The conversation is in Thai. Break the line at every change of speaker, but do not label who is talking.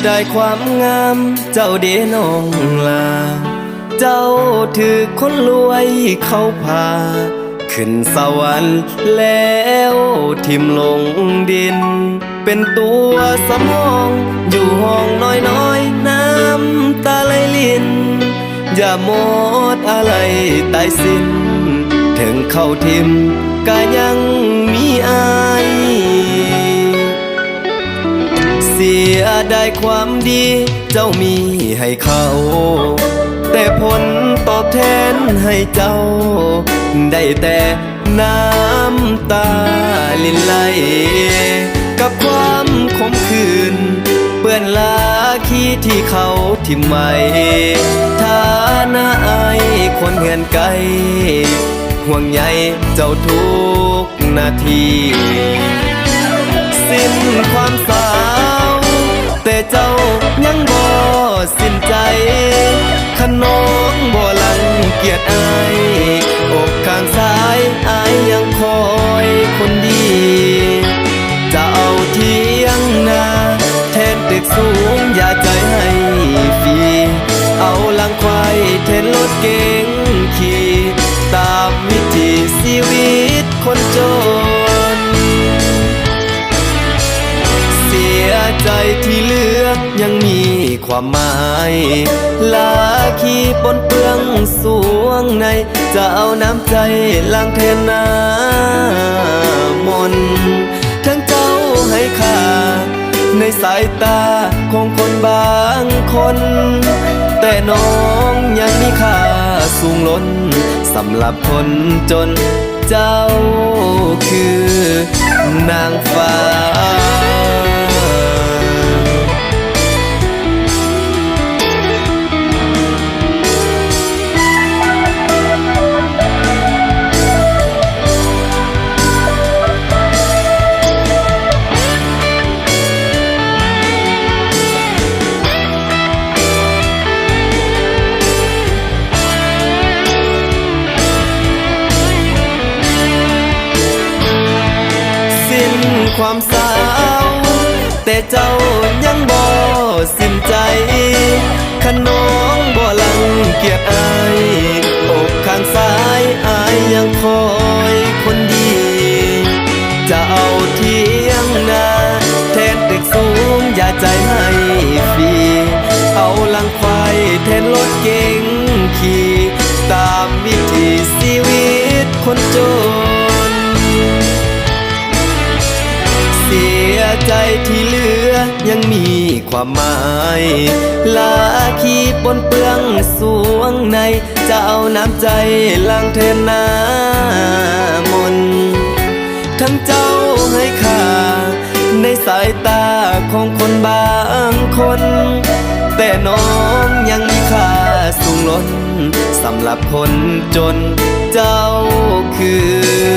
ได้ความงามเจ้าเดน้องลาเจ้าถือคนรวยเขาพาขึ้นสวรรค์แล้วทิมลงดินเป็นตัวสำรองอยู่ห้องน้อยๆน้ำตาไหลลินอย่าหมดอะไรตายสิ้นถึงเข้าทิมก็ยังมีอายเสียได้ความดีเจ้ามีให้เขาแต่ผลตอบแทนให้เจ้าได้แต่น้ำตาลินไหลกับความขมขื่นเปื้อนลาขี้ที่เขาทิ่มไว้ฐานะอายคนเหือนไกลห่วงใยเจ้าทุกนาทีสิ้นความสาวแต่เจ้ายังบ่สิ้นใจขนองบ่ลังเกียจอายอกข้างซ้ายอายยังคอยคนดีจะเอาเที่ยงนาแทนตึกสูงอย่าใจให้ฟรีเอาลังควายแทนรถเก๋งขี่ตามวิถีชีวิตคนจนเสียใจที่เหลือยังมีความหมายลาขี้ปนเปื้องสวงในจะเอาน้ำใจล้างแทนน้ำมนต์ทั้งเจ้าให้ค่าในสายตาของคนบางคนแต่น้องยังมีค่าสูงล้นสำหรับคนจนเจ้าคือนางฟ้าความสาวแต่เจ้ายังบ่สิ้นใจขนองบ่ลังเกียจอายอกข้างซ้ายอายยังคอยคนดีจะเอาเที่ยงนาแทนตึกสูงอย่าใจให้ฟรีเอาลังควายแทนรถเก๋งขี่ตามวิถีชีวิตคนจนเสียใจที่เหลือยังมีความหมายลาขี้ปนเปื้องสวงในจะเอาน้ำใจล้างแทนน้ำมนต์ทั้งเจ้าให้ค่าในสายตาของคนบางคนแต่น้องยังมีค่าสูงล้นสำหรับคนจนเจ้าคือ